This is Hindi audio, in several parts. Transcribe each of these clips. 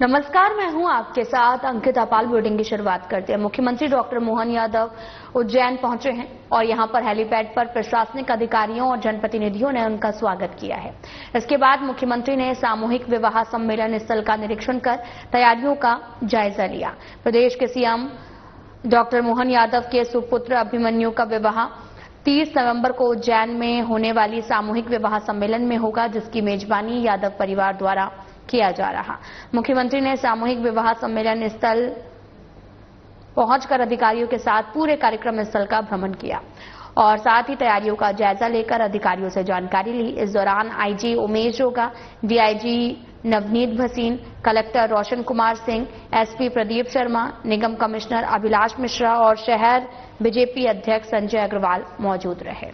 नमस्कार, मैं हूं आपके साथ अंकिता पाल। बुलेटिन की शुरुआत करते हैं। मुख्यमंत्री डॉक्टर मोहन यादव उज्जैन पहुंचे हैं और यहां पर हेलीपैड पर प्रशासनिक अधिकारियों और जनप्रतिनिधियों ने उनका स्वागत किया है। इसके बाद मुख्यमंत्री ने सामूहिक विवाह सम्मेलन स्थल का निरीक्षण कर तैयारियों का जायजा लिया। प्रदेश के सीएम डॉक्टर मोहन यादव के सुपुत्र अभिमन्यु का विवाह 30 नवंबर को उज्जैन में होने वाली सामूहिक विवाह सम्मेलन में होगा, जिसकी मेजबानी यादव परिवार द्वारा किया जा रहा। मुख्यमंत्री ने सामूहिक विवाह सम्मेलन स्थल पहुंचकर अधिकारियों के साथ पूरे कार्यक्रम स्थल का भ्रमण किया और साथ ही तैयारियों का जायजा लेकर अधिकारियों से जानकारी ली। इस दौरान आईजी उमेश जोगा, DIG Navneet Bhasin, collector Roshan Kumar Singh, SP Pradeep Sharma, निगम कमिश्नर अभिलाष मिश्रा और शहर बीजेपी अध्यक्ष संजय अग्रवाल मौजूद रहे।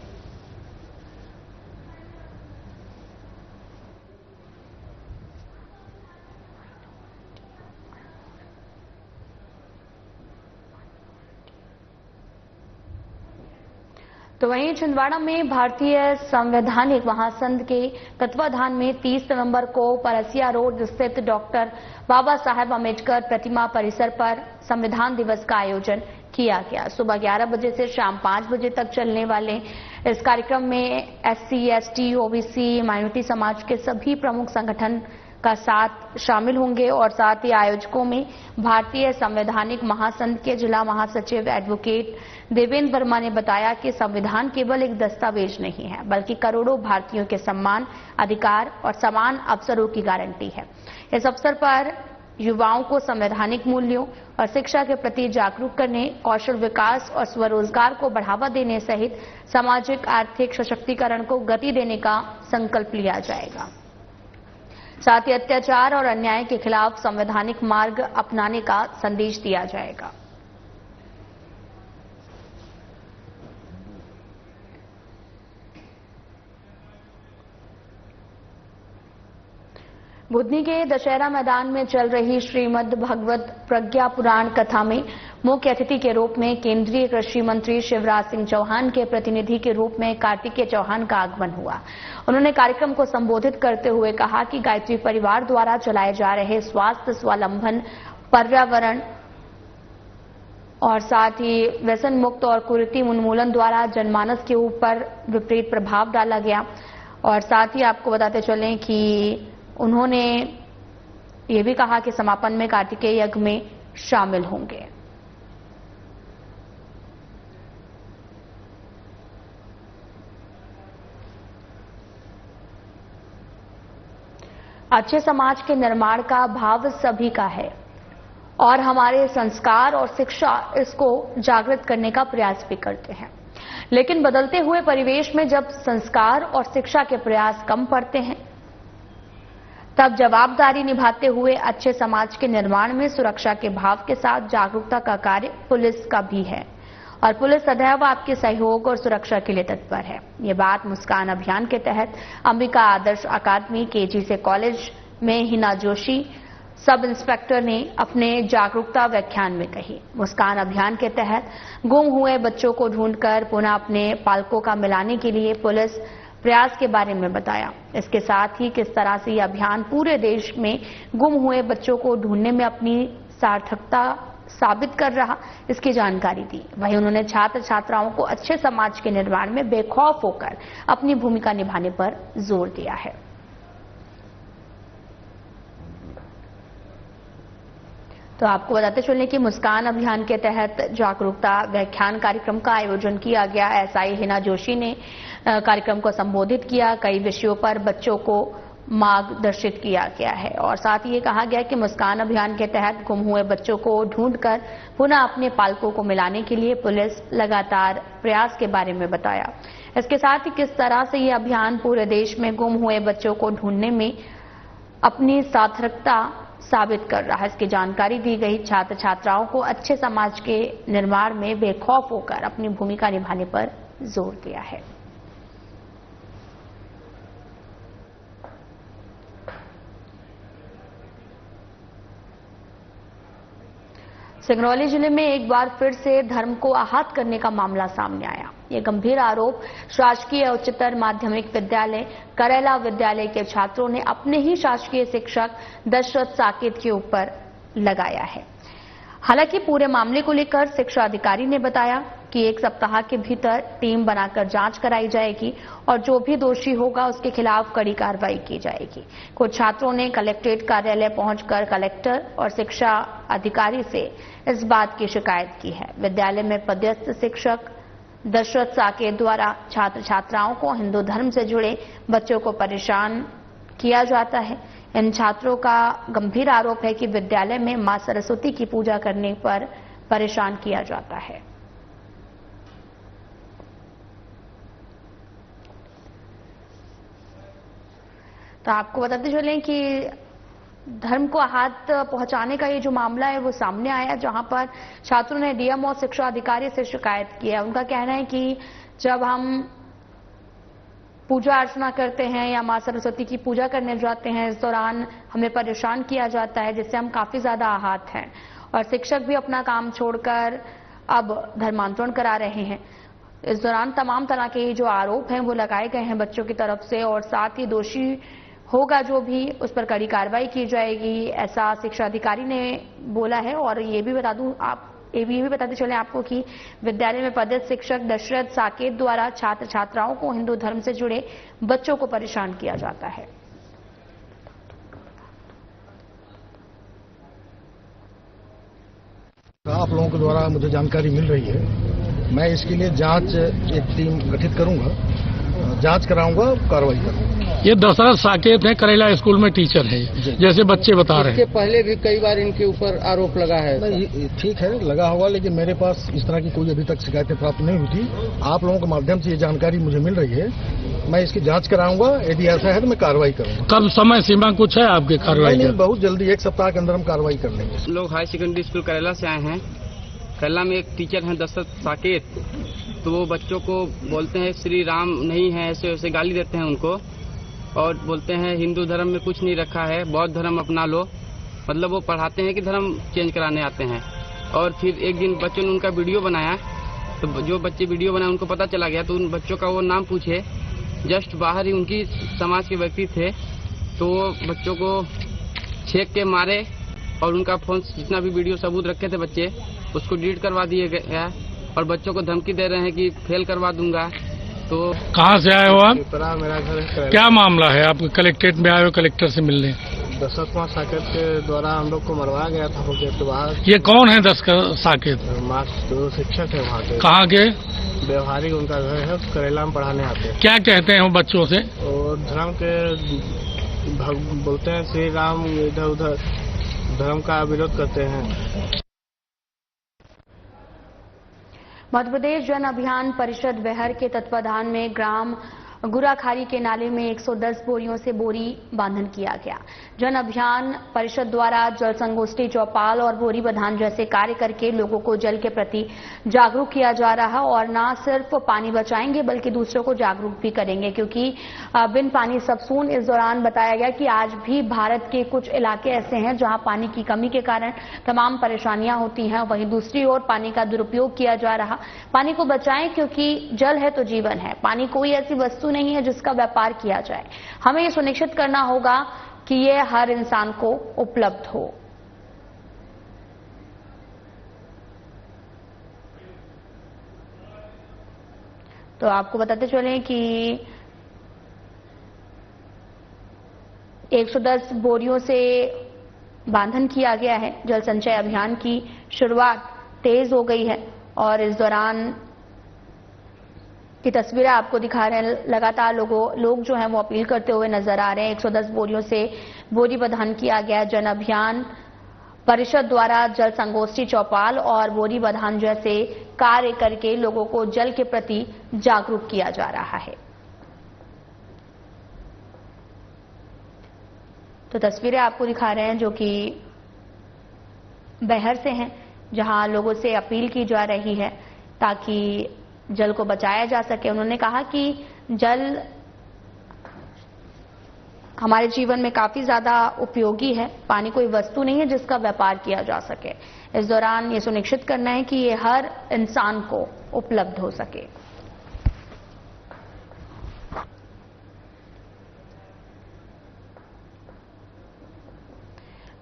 तो वहीं छिंदवाड़ा में भारतीय संवैधानिक महासंघ के तत्वाधान में 30 नवंबर को परसिया रोड स्थित डॉक्टर बाबा साहेब अम्बेडकर प्रतिमा परिसर पर संविधान दिवस का आयोजन किया गया। सुबह 11 बजे से शाम 5 बजे तक चलने वाले इस कार्यक्रम में एससी, एसटी, ओबीसी, माइनॉरिटी समाज के सभी प्रमुख संगठन का साथ शामिल होंगे और साथ ही आयोजकों में भारतीय संवैधानिक महासंघ के जिला महासचिव एडवोकेट देवेंद्र वर्मा ने बताया कि संविधान केवल एक दस्तावेज नहीं है, बल्कि करोड़ों भारतीयों के सम्मान, अधिकार और समान अवसरों की गारंटी है। इस अवसर पर युवाओं को संवैधानिक मूल्यों और शिक्षा के प्रति जागरूक करने, कौशल विकास और स्वरोजगार को बढ़ावा देने सहित सामाजिक आर्थिक सशक्तिकरण को गति देने का संकल्प लिया जाएगा। साथ ही अत्याचार और अन्याय के खिलाफ संवैधानिक मार्ग अपनाने का संदेश दिया जाएगा। बुधनी के दशहरा मैदान में चल रही श्रीमद् भगवत प्रज्ञा पुराण कथा में मुख्य अतिथि के रूप में केंद्रीय कृषि मंत्री शिवराज सिंह चौहान के प्रतिनिधि के रूप में कार्तिकेय चौहान का आगमन हुआ। उन्होंने कार्यक्रम को संबोधित करते हुए कहा कि गायत्री परिवार द्वारा चलाए जा रहे स्वास्थ्य, स्वावलंबन, पर्यावरण और साथ ही व्यसन मुक्त और कुरीति उन्मूलन द्वारा जनमानस के ऊपर विपरीत प्रभाव डाला गया। और साथ ही आपको बताते चलें कि उन्होंने ये भी कहा कि समापन में कार्तिकेय यज्ञ में शामिल होंगे। अच्छे समाज के निर्माण का भाव सभी का है और हमारे संस्कार और शिक्षा इसको जागृत करने का प्रयास भी करते हैं। लेकिन बदलते हुए परिवेश में जब संस्कार और शिक्षा के प्रयास कम पड़ते हैं, तब जवाबदारी निभाते हुए अच्छे समाज के निर्माण में सुरक्षा के भाव के साथ जागरूकता का कार्य पुलिस का भी है और पुलिस सदैव आपके सहयोग और सुरक्षा के लिए तत्पर है। ये बात मुस्कान अभियान के तहत अंबिका आदर्श अकादमी केजी से कॉलेज में हिना जोशी सब इंस्पेक्टर ने अपने जागरूकता व्याख्यान में कही। मुस्कान अभियान के तहत गुम हुए बच्चों को ढूंढकर पुनः अपने पालकों का मिलाने के लिए पुलिस प्रयास के बारे में बताया। इसके साथ ही किस तरह से यह अभियान पूरे देश में गुम हुए बच्चों को ढूंढने में अपनी सार्थकता साबित कर रहा, इसकी जानकारी दी। वहीं उन्होंने छात्र छात्राओं को अच्छे समाज के निर्माण में बेखौफ होकर अपनी भूमिका निभाने पर जोर दिया है। तो आपको बताते चलें कि मुस्कान अभियान के तहत जागरूकता व्याख्यान कार्यक्रम का आयोजन किया गया। एसआई हिना जोशी ने कार्यक्रम को संबोधित किया। कई विषयों पर बच्चों को मार्गदर्शित किया गया है और साथ ही ये कहा गया कि मुस्कान अभियान के तहत गुम हुए बच्चों को ढूंढकर पुनः अपने पालकों को मिलाने के लिए पुलिस लगातार प्रयास के बारे में बताया। इसके साथ ही किस तरह से ये अभियान पूरे देश में गुम हुए बच्चों को ढूंढने में अपनी सार्थकता साबित कर रहा है, इसकी जानकारी दी गई। छात्र छात्राओं को अच्छे समाज के निर्माण में बेखौफ होकर अपनी भूमिका निभाने पर जोर दिया है। सिंगरौली जिले में एक बार फिर से धर्म को आहत करने का मामला सामने आया। ये गंभीर आरोप शासकीय उच्चतर माध्यमिक विद्यालय करेला विद्यालय के छात्रों ने अपने ही शासकीय शिक्षक दशरथ साकेत के ऊपर लगाया है। हालांकि पूरे मामले को लेकर शिक्षा अधिकारी ने बताया कि 1 सप्ताह के भीतर टीम बनाकर जांच कराई जाएगी और जो भी दोषी होगा उसके खिलाफ कड़ी कार्रवाई की जाएगी। कुछ छात्रों ने कलेक्ट्रेट कार्यालय पहुंचकर कलेक्टर और शिक्षा अधिकारी से इस बात की शिकायत की है। विद्यालय में पदस्थ शिक्षक दशरथ साकेत द्वारा छात्र छात्राओं को हिंदू धर्म से जुड़े बच्चों को परेशान किया जाता है। इन छात्रों का गंभीर आरोप है कि विद्यालय में मां सरस्वती की पूजा करने पर परेशान किया जाता है। तो आपको बताते चलें कि धर्म को आहत पहुंचाने का ये जो मामला है वो सामने आया, जहां पर छात्रों ने डीएम और शिक्षा अधिकारी से शिकायत की है। उनका कहना है कि जब हम पूजा अर्चना करते हैं या मां सरस्वती की पूजा करने जाते हैं, इस दौरान हमें परेशान किया जाता है, जिससे हम काफी ज्यादा आहत हैं और शिक्षक भी अपना काम छोड़कर अब धर्मांतरण करा रहे हैं। इस दौरान तमाम तरह के जो आरोप हैं वो लगाए गए हैं बच्चों की तरफ से और साथ ही दोषी होगा जो भी उस पर कड़ी कार्रवाई की जाएगी, ऐसा शिक्षा अधिकारी ने बोला है। और ये भी बताते चले आपको कि विद्यालय में पदस्थ शिक्षक दशरथ साकेत द्वारा छात्र छात्राओं को हिंदू धर्म से जुड़े बच्चों को परेशान किया जाता है। आप लोगों के द्वारा मुझे जानकारी मिल रही है, मैं इसके लिए जांच एक टीम गठित करूंगा, जांच कराऊंगा, कार्रवाई करूंगा। ये दशरथ साकेत है, करेला स्कूल में टीचर है, जैसे बच्चे बता रहे हैं। इसके पहले भी कई बार इनके ऊपर आरोप लगा है। नहीं, ठीक है, लगा होगा, लेकिन मेरे पास इस तरह की कोई अभी तक शिकायतें प्राप्त नहीं हुई थी। आप लोगों के माध्यम से ये जानकारी मुझे मिल रही है, मैं इसकी जांच कराऊंगा। यदि ऐसा है तो मैं कार्रवाई करूंगा। कब समय सीमा कुछ है आपकी कार्रवाई? नहीं, बहुत जल्दी 1 सप्ताह के अंदर हम कार्रवाई कर लेंगे। लोग हाई सेकेंडरी स्कूल करेला से आए हैं। करेला में एक टीचर हैं दशरथ साकेत, तो वो बच्चों को बोलते हैं श्री राम नहीं है, ऐसे वैसे गाली देते हैं उनको और बोलते हैं हिंदू धर्म में कुछ नहीं रखा है, बौद्ध धर्म अपना लो। मतलब वो पढ़ाते हैं कि धर्म चेंज कराने आते हैं। और फिर एक दिन बच्चों ने उनका वीडियो बनाया, तो जो बच्चे वीडियो बनाए उनको पता चला गया, तो उन बच्चों का वो नाम पूछे, जस्ट बाहर ही उनकी समाज के व्यक्ति थे, तो वो बच्चों को छेक के मारे और उनका फोन जितना भी वीडियो सबूत रखे थे बच्चे उसको डिलीट करवा दिए गया और बच्चों को धमकी दे रहे हैं कि फेल करवा दूंगा। तो कहाँ से आए हो आप? मेरा घर क्या मामला है? आप कलेक्ट्रेट में आए हो कलेक्टर से मिलने? दशरथ कुमार साकेत के द्वारा हम लोग को मरवाया गया था गेट के बाहर। ये कौन है दशरथ साकेत? जो शिक्षक है वहाँ के। कहाँ के? व्यवहारिक उनका घर है, करेला में पढ़ाने आते हैं। क्या कहते हैं वो बच्चों से? और धर्म के बोलते हैं श्री राम, इधर उधर धर्म का विरोध करते हैं। मध्य प्रदेश जन अभियान परिषद बेहर के तत्वाधान में ग्राम गुराखारी के नाले में 110 बोरियों से बोरी बांधन किया गया। जन अभियान परिषद द्वारा जल संगोष्ठी, चौपाल और बोरी बंधान जैसे कार्य करके लोगों को जल के प्रति जागरूक किया जा रहा और न सिर्फ पानी बचाएंगे बल्कि दूसरों को जागरूक भी करेंगे, क्योंकि बिन पानी सब सून। इस दौरान बताया गया कि आज भी भारत के कुछ इलाके ऐसे हैं जहां पानी की कमी के कारण तमाम परेशानियां होती हैं। वहीं दूसरी ओर पानी का दुरुपयोग किया जा रहा। पानी को बचाएं, क्योंकि जल है तो जीवन है। पानी कोई ऐसी वस्तु नहीं है जिसका व्यापार किया जाए। हमें यह सुनिश्चित करना होगा कि यह हर इंसान को उपलब्ध हो। तो आपको बताते चलें कि 110 बोरियों से बांधन किया गया है। जल संचय अभियान की शुरुआत तेज हो गई है और इस दौरान की तस्वीरें आपको दिखा रहे हैं। लगातार लोग जो हैं वो अपील करते हुए नजर आ रहे हैं। 110 बोरियों से बोरी बंधान किया गया। जन अभियान परिषद द्वारा जल संगोष्ठी, चौपाल और बोरी बंधान जैसे कार्य करके लोगों को जल के प्रति जागरूक किया जा रहा है। तो तस्वीरें आपको दिखा रहे हैं जो कि बेहर से हैं, जहां लोगों से अपील की जा रही है ताकि जल को बचाया जा सके। उन्होंने कहा कि जल हमारे जीवन में काफी ज्यादा उपयोगी है। पानी कोई वस्तु नहीं है जिसका व्यापार किया जा सके। इस दौरान ये सुनिश्चित करना है कि ये हर इंसान को उपलब्ध हो सके।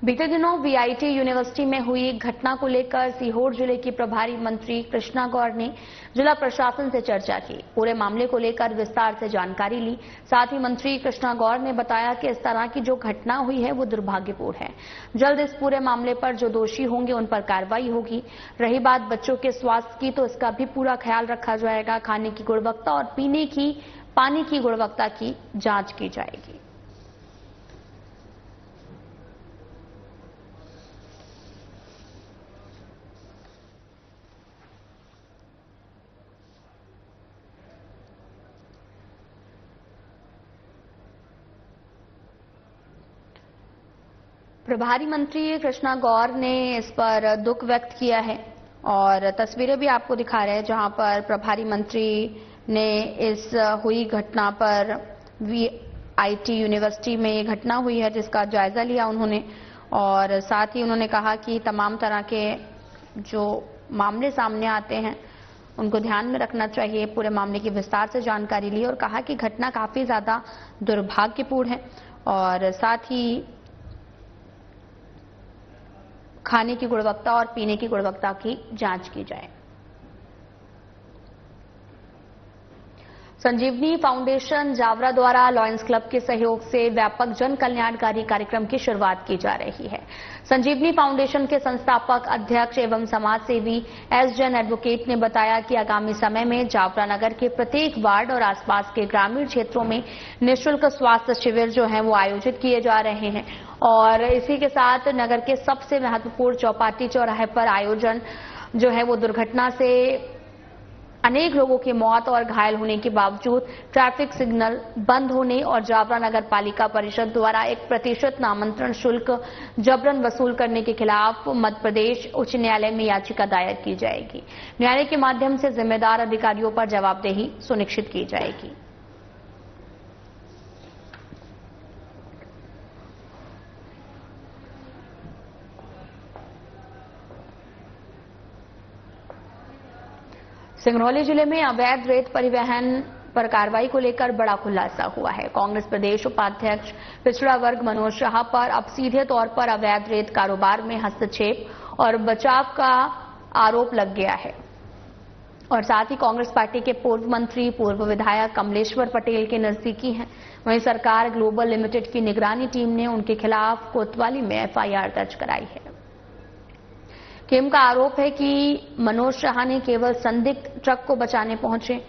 बीते दिनों वीआईटी यूनिवर्सिटी में हुई घटना को लेकर सीहोर जिले की प्रभारी मंत्री कृष्णा गौर ने जिला प्रशासन से चर्चा की। पूरे मामले को लेकर विस्तार से जानकारी ली। साथ ही मंत्री कृष्णा गौर ने बताया कि इस तरह की जो घटना हुई है वो दुर्भाग्यपूर्ण है। जल्द इस पूरे मामले पर जो दोषी होंगे उन पर कार्रवाई होगी। रही बात बच्चों के स्वास्थ्य की, तो इसका भी पूरा ख्याल रखा जाएगा। खाने की गुणवत्ता और पीने की पानी की गुणवत्ता की जांच की जाएगी। प्रभारी मंत्री कृष्णा गौर ने इस पर दुख व्यक्त किया है और तस्वीरें भी आपको दिखा रहे हैं जहां पर प्रभारी मंत्री ने इस हुई घटना पर वीआईटी यूनिवर्सिटी में ये घटना हुई है जिसका जायजा लिया उन्होंने। और साथ ही उन्होंने कहा कि तमाम तरह के जो मामले सामने आते हैं उनको ध्यान में रखना चाहिए। पूरे मामले की विस्तार से जानकारी ली और कहा कि घटना काफी ज्यादा दुर्भाग्यपूर्ण है और साथ ही खाने की गुणवत्ता और पीने की गुणवत्ता की जांच की जाए। संजीवनी फाउंडेशन जावरा द्वारा लॉयंस क्लब के सहयोग से व्यापक जन कल्याणकारी कार्यक्रम की शुरुआत की जा रही है। संजीवनी फाउंडेशन के संस्थापक अध्यक्ष एवं समाज सेवी एस जैन एडवोकेट ने बताया कि आगामी समय में जावरा नगर के प्रत्येक वार्ड और आसपास के ग्रामीण क्षेत्रों में निःशुल्क स्वास्थ्य शिविर जो हैं वो आयोजित किए जा रहे हैं और इसी के साथ नगर के सबसे महत्वपूर्ण चौपाटी चौराहे पर आयोजन जो है वो दुर्घटना से अनेक लोगों की मौत और घायल होने के बावजूद ट्रैफिक सिग्नल बंद होने और जावरा नगर पालिका परिषद द्वारा 1% नामांतरण शुल्क जबरन वसूल करने के खिलाफ मध्य प्रदेश उच्च न्यायालय में याचिका दायर की जाएगी। न्यायालय के माध्यम से जिम्मेदार अधिकारियों पर जवाबदेही सुनिश्चित की जाएगी। सिंगरौली जिले में अवैध रेत परिवहन पर कार्रवाई को लेकर बड़ा खुलासा हुआ है। कांग्रेस प्रदेश उपाध्यक्ष पिछड़ा वर्ग मनोज शाह पर अब सीधे तौर पर अवैध रेत कारोबार में हस्तक्षेप और बचाव का आरोप लग गया है और साथ ही कांग्रेस पार्टी के पूर्व मंत्री पूर्व विधायक कमलेश्वर पटेल के नजदीकी हैं। वहीं सरकार ग्लोबल लिमिटेड की निगरानी टीम ने उनके खिलाफ कोतवाली में एफआईआर दर्ज कराई है। केम का आरोप है कि मनोज शाह ने केवल संदिग्ध ट्रक को बचाने पहुंचे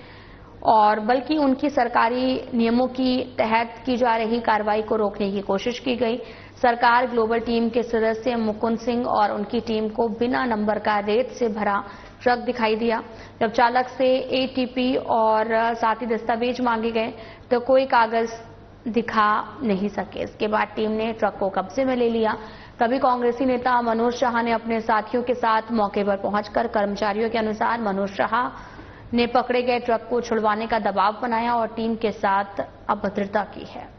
और बल्कि उनकी सरकारी नियमों की तहत की जा रही कार्रवाई को रोकने की कोशिश की गई। सरकार ग्लोबल टीम के सदस्य मुकुंद सिंह और उनकी टीम को बिना नंबर का रेत से भरा ट्रक दिखाई दिया। जब चालक से एटीपी और साथ ही दस्तावेज मांगे गए तो कोई कागज दिखा नहीं सके। इसके बाद टीम ने ट्रक को कब्जे में ले लिया। तभी कांग्रेसी नेता मनोज शाह ने अपने साथियों के साथ मौके पर पहुंचकर कर्मचारियों के अनुसार मनोज शाह ने पकड़े गए ट्रक को छुड़वाने का दबाव बनाया और टीम के साथ अभद्रता की है।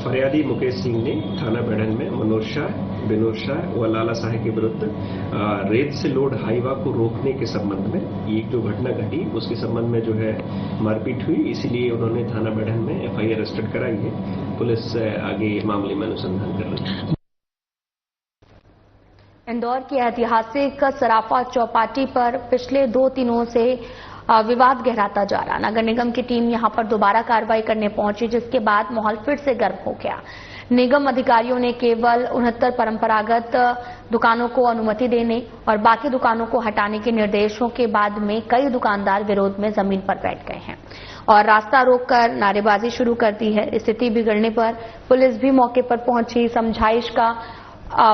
फरियादी मुकेश सिंह ने थाना बेड़न में मनोज शाह, विनोद शाह व लाला शाह के विरुद्ध रेत से लोड हाईवा को रोकने के संबंध में ये जो घटना घटी उसके संबंध में जो है मारपीट हुई, इसीलिए उन्होंने थाना बेड़न में एफआईआर रजिस्टर कराई है। पुलिस आगे मामले में अनुसंधान कर रही है। इंदौर की ऐतिहासिक सराफा चौपाटी पर पिछले 2 दिनों से विवाद गहराता जा रहा। नगर निगम की टीम यहां पर दोबारा कार्रवाई करने पहुंची जिसके बाद माहौल फिर से गर्म हो गया। निगम अधिकारियों ने केवल 69 परंपरागत दुकानों को अनुमति देने और बाकी दुकानों को हटाने के निर्देशों के बाद में कई दुकानदार विरोध में जमीन पर बैठ गए हैं और रास्ता रोककर नारेबाजी शुरू कर दी है। स्थिति बिगड़ने पर पुलिस भी मौके पर पहुंची, समझाइश का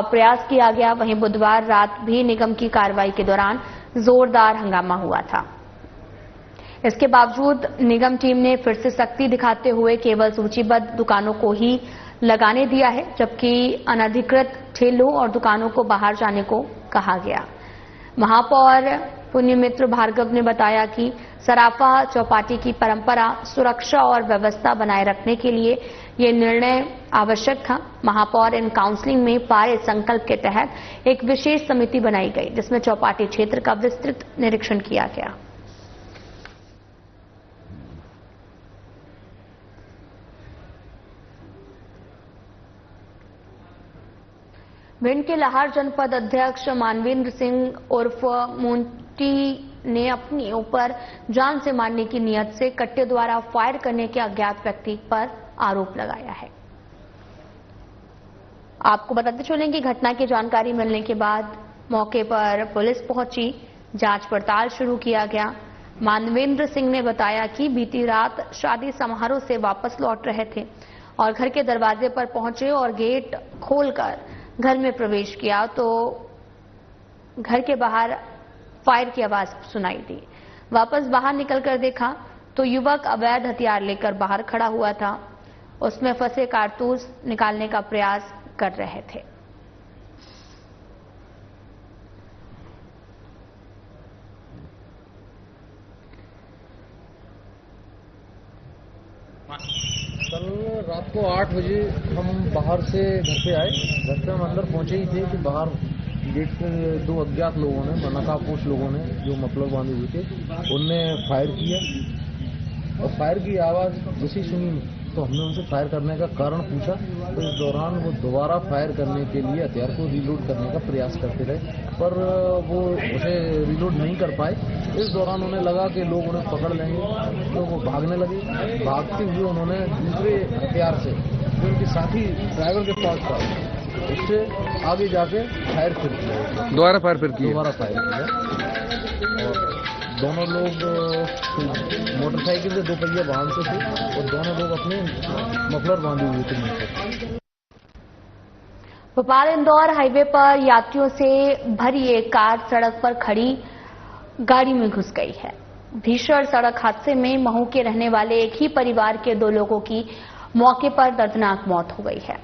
प्रयास किया गया। वहीं बुधवार रात भी निगम की कार्रवाई के दौरान जोरदार हंगामा हुआ था। इसके बावजूद निगम टीम ने फिर से सख्ती दिखाते हुए केवल सूचीबद्ध दुकानों को ही लगाने दिया है, जबकि अनधिकृत ठेलों और दुकानों को बाहर जाने को कहा गया। महापौर पुण्यमित्र भार्गव ने बताया कि सराफा चौपाटी की परंपरा, सुरक्षा और व्यवस्था बनाए रखने के लिए ये निर्णय आवश्यक था। महापौर इन काउंसलिंग में पाए संकल्प के तहत एक विशेष समिति बनाई गई, जिसमें चौपाटी क्षेत्र का विस्तृत निरीक्षण किया गया। भिंड के लाहार जनपद अध्यक्ष मानवेंद्र सिंह उर्फ मोंटी ने अपने ऊपर जान से मारने की नियत से कट्टे द्वारा फायर करने के अज्ञात व्यक्ति पर आरोप लगाया है। आपको बताते चलें कि घटना की जानकारी मिलने के बाद मौके पर पुलिस पहुंची, जांच पड़ताल शुरू किया गया। मानवेंद्र सिंह ने बताया कि बीती रात शादी समारोह से वापस लौट रहे थे और घर के दरवाजे पर पहुंचे और गेट खोलकर घर में प्रवेश किया तो घर के बाहर फायर की आवाज सुनाई दी। वापस बाहर निकलकर देखा तो युवक अवैध हथियार लेकर बाहर खड़ा हुआ था। उसमें फंसे कारतूस निकालने का प्रयास कर रहे थे। कल रात को 8 बजे हम बाहर से घर पे आए। घर पे हम अंदर पहुंचे ही थे कि बाहर गेट पे 2 अज्ञात लोगों ने, नकाबपोश लोगों ने, जो मफलर बांधे हुए थे, उनने फायर किया और फायर की आवाज़ जैसी सुनी तो हमने उनसे फायर करने का कारण पूछा। तो इस दौरान वो दोबारा फायर करने के लिए हथियार को रीलोड करने का प्रयास करते रहे, पर वो उसे रीलोड नहीं कर पाए। इस दौरान उन्हें लगा कि लोग उन्हें पकड़ लेंगे तो वो भागने लगे। भागते हुए उन्होंने दूसरे हथियार से, जो उनके साथी ड्राइवर के पास था, उससे आगे जाके फायर फिर किया। दोबारा फायर किया और दोनों लोग मोटरसाइकिल से 2 पहिया वाहन से थे और दोनों लोग अपने मफलर बांधे हुए थे। भोपाल इंदौर हाईवे पर यात्रियों से भरी एक कार सड़क पर खड़ी गाड़ी में घुस गई है। भीषण सड़क हादसे में महू के रहने वाले एक ही परिवार के 2 लोगों की मौके पर दर्दनाक मौत हो गई है।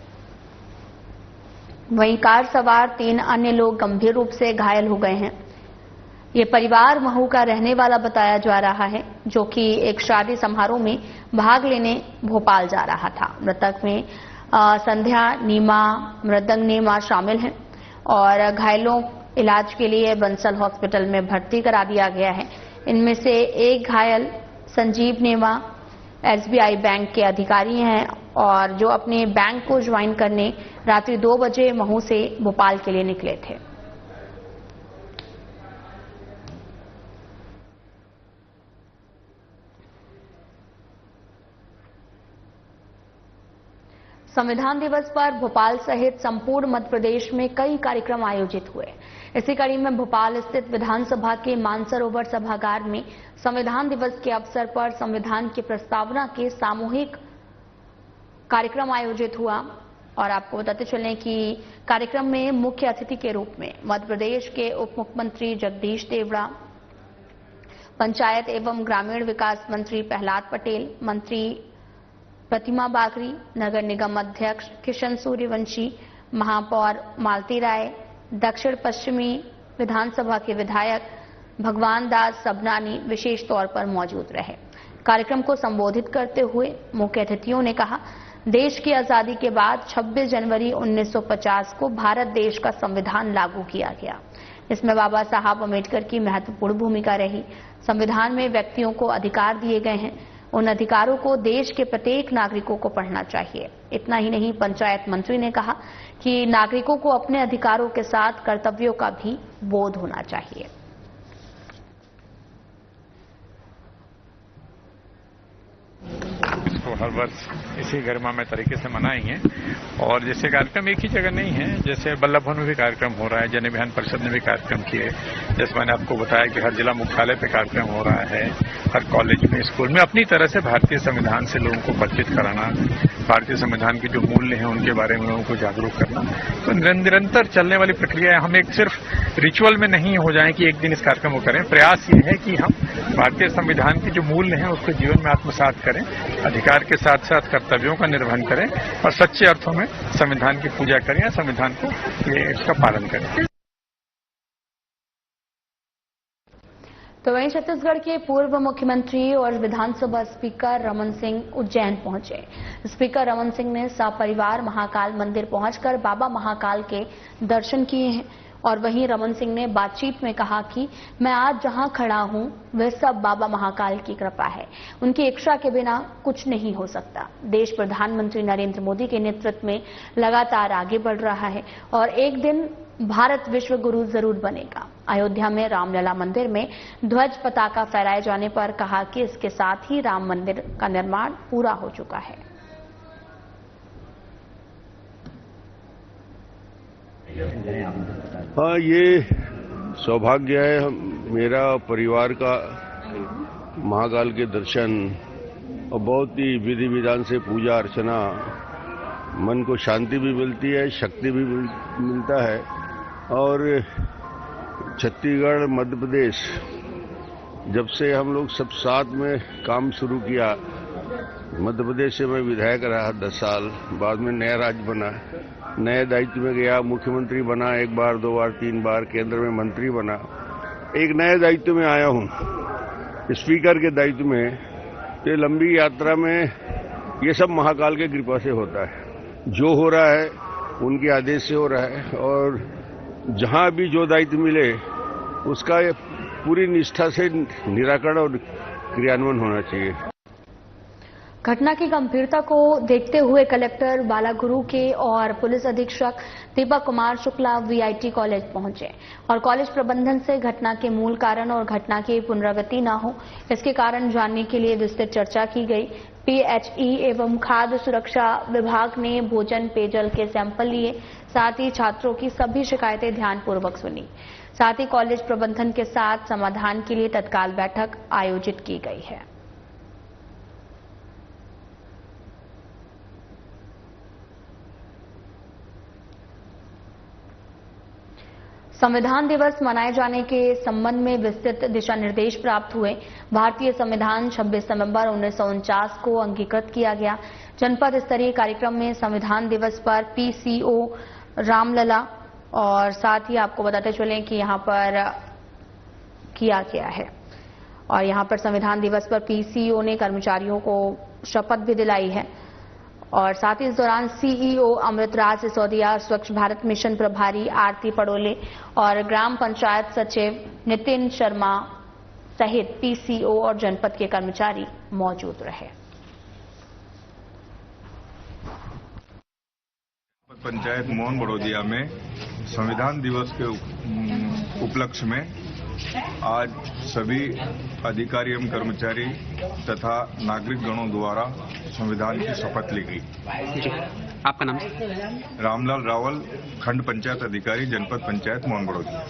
वहीं कार सवार 3 अन्य लोग गंभीर रूप से घायल हो गए हैं। ये परिवार महू का रहने वाला बताया जा रहा है, जो कि एक शादी समारोह में भाग लेने भोपाल जा रहा था। मृतक में संध्या, नीमा, मृदंग नीमा शामिल हैं और घायलों इलाज के लिए बंसल हॉस्पिटल में भर्ती करा दिया गया है। इनमें से एक घायल संजीव नेमा SBI बैंक के अधिकारी हैं और जो अपने बैंक को ज्वाइन करने रात्रि 2 बजे महू से भोपाल के लिए निकले थे। संविधान दिवस पर भोपाल सहित संपूर्ण मध्य प्रदेश में कई कार्यक्रम आयोजित हुए। इसी कड़ी में भोपाल स्थित विधानसभा के मानसरोवर सभागार में संविधान दिवस के अवसर पर संविधान की प्रस्तावना के सामूहिक कार्यक्रम आयोजित हुआ। और आपको बताते चलें कि कार्यक्रम में मुख्य अतिथि के रूप में मध्य प्रदेश के उप मुख्यमंत्री जगदीश देवड़ा, पंचायत एवं ग्रामीण विकास मंत्री प्रहलाद पटेल, मंत्री प्रतिमा बागरी, नगर निगम अध्यक्ष किशन सूर्यवंशी, महापौर मालती राय, दक्षिण पश्चिमी विधानसभा के विधायक भगवान दास सबनानी विशेष तौर पर मौजूद रहे। कार्यक्रम को संबोधित करते हुए मुख्य अतिथियों ने कहा, देश की आजादी के बाद 26 जनवरी 1950 को भारत देश का संविधान लागू किया गया। इसमें बाबा साहब अम्बेडकर की महत्वपूर्ण भूमिका रही। संविधान में व्यक्तियों को अधिकार दिए गए हैं। उन अधिकारों को देश के प्रत्येक नागरिकों को पढ़ना चाहिए। इतना ही नहीं, पंचायत मंत्री ने कहा कि नागरिकों को अपने अधिकारों के साथ कर्तव्यों का भी बोध होना चाहिए। इसको हर वर्ष इसी गरिमामय तरीके से मनाएंगे और जैसे कार्यक्रम एक ही जगह नहीं है, जैसे वल्लभ भवन में भी कार्यक्रम हो रहा है, जन अभियान परिषद ने भी कार्यक्रम किए, जैसे मैंने आपको बताया कि हर जिला मुख्यालय पे कार्यक्रम हो रहा है, हर कॉलेज में, स्कूल में अपनी तरह से भारतीय संविधान से लोगों को परिचित कराना, भारतीय संविधान के जो मूल्य हैं उनके बारे में लोगों को जागरूक करना। तो निरंतर चलने वाली प्रक्रिया है। हम एक सिर्फ रिचुअल में नहीं हो जाए कि एक दिन इस कार्यक्रम को करें। प्रयास ये है कि हम भारतीय संविधान के जो मूल्य हैं उसको जीवन में आत्मसात करें, अधिकार के साथ साथ कर्तव्यों का निर्वहन करें और सच्चे अर्थों में संविधान की पूजा करें, संविधान को इसका पालन करें। तो वहीं छत्तीसगढ़ के पूर्व मुख्यमंत्री और विधानसभा स्पीकर रमन सिंह उज्जैन पहुंचे। स्पीकर रमन सिंह ने सपरिवार महाकाल मंदिर पहुंचकर बाबा महाकाल के दर्शन किए हैं और वहीं रमन सिंह ने बातचीत में कहा कि मैं आज जहां खड़ा हूं वह सब बाबा महाकाल की कृपा है। उनकी इच्छा के बिना कुछ नहीं हो सकता। देश प्रधानमंत्री नरेंद्र मोदी के नेतृत्व में लगातार आगे बढ़ रहा है और एक दिन भारत विश्व गुरु जरूर बनेगा। अयोध्या में रामलला मंदिर में ध्वज पताका फहराए जाने पर कहा कि इसके साथ ही राम मंदिर का निर्माण पूरा हो चुका है। हाँ, ये सौभाग्य है मेरा परिवार का महाकाल के दर्शन और बहुत ही विधि विधान से पूजा अर्चना, मन को शांति भी मिलती है, शक्ति भी मिलता है। और छत्तीसगढ़ मध्य प्रदेश जब से हम लोग सब साथ में काम शुरू किया, मध्य प्रदेश से मैं विधायक रहा 10 साल, बाद में नया राज्य बना, नए दायित्व में गया, मुख्यमंत्री बना 1 बार 2 बार 3 बार, केंद्र में मंत्री बना, एक नए दायित्व में आया हूं स्पीकर के दायित्व में। ये लंबी यात्रा में ये सब महाकाल के कृपा से होता है। जो हो रहा है उनके आदेश से हो रहा है और जहां भी जो दायित्व मिले उसका पूरी निष्ठा से निराकरण और क्रियान्वयन होना चाहिए। घटना की गंभीरता को देखते हुए कलेक्टर बालागुरु के और पुलिस अधीक्षक दीपक कुमार शुक्ला वीआईटी कॉलेज पहुंचे और कॉलेज प्रबंधन से घटना के मूल कारण और घटना की पुनरावृत्ति न हो इसके कारण जानने के लिए विस्तृत चर्चा की गई। पीएचई एवं खाद्य सुरक्षा विभाग ने भोजन पेयजल के सैंपल लिए, साथ ही छात्रों की सभी शिकायतें ध्यानपूर्वक सुनी। साथ ही कॉलेज प्रबंधन के साथ समाधान के लिए तत्काल बैठक आयोजित की गई है। संविधान दिवस मनाए जाने के संबंध में विस्तृत दिशा निर्देश प्राप्त हुए। भारतीय संविधान 26 नवंबर 1949 को अंगीकृत किया गया। जनपद स्तरीय कार्यक्रम में संविधान दिवस पर पीसीओ रामलला और साथ ही आपको बताते चलें कि यहां पर किया गया है और यहां पर संविधान दिवस पर पीसीओ ने कर्मचारियों को शपथ भी दिलाई है और साथ ही इस दौरान सीईओ अमृतराज सिसोदिया, स्वच्छ भारत मिशन प्रभारी आरती पड़ोले और ग्राम पंचायत सचिव नितिन शर्मा सहित पीसीओ और जनपद के कर्मचारी मौजूद रहे। पंचायत मोहन बड़ोदिया में संविधान दिवस के उपलक्ष्य में आज सभी अधिकारी एवं कर्मचारी तथा नागरिक गणों द्वारा संविधान की शपथ ली गई। आपका नाम? रामलाल रावल, खंड पंचायत अधिकारी, जनपद पंचायत मोहन बड़ोदिया।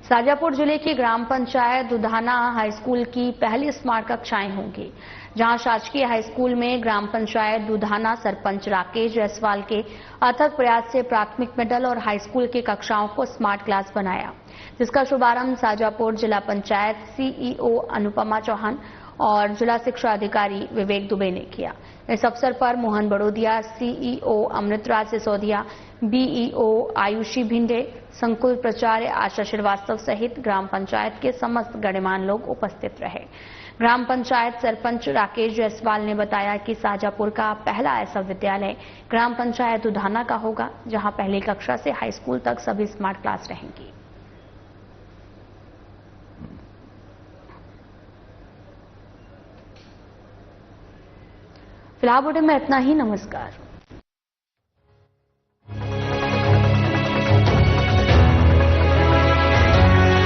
शाजापुर जिले की ग्राम पंचायत दुधाना हाईस्कूल की पहली स्मार्ट कक्षाएं होंगी, जहां शासकीय हाईस्कूल में ग्राम पंचायत दुधाना सरपंच राकेश जायसवाल के अथक प्रयास से प्राथमिक, मिडिल और हाईस्कूल की कक्षाओं को स्मार्ट क्लास बनाया, जिसका शुभारंभ शाजापुर जिला पंचायत सीईओ अनुपमा चौहान और जिला शिक्षा अधिकारी विवेक दुबे ने किया। इस अवसर पर मोहन बड़ोदिया, सीईओ अमृतराज सिसोदिया, बीईओ आयुषी भिंडे, संकुल प्राचार्य आशा श्रीवास्तव सहित ग्राम पंचायत के समस्त गणमान्य लोग उपस्थित रहे। ग्राम पंचायत सरपंच राकेश जायसवाल ने बताया कि शाजापुर का पहला ऐसा विद्यालय ग्राम पंचायत दुधाना का होगा, जहां पहली कक्षा से हाई स्कूल तक सभी स्मार्ट क्लास रहेंगी। फिलहाल बुलेटिन में इतना ही। नमस्कार।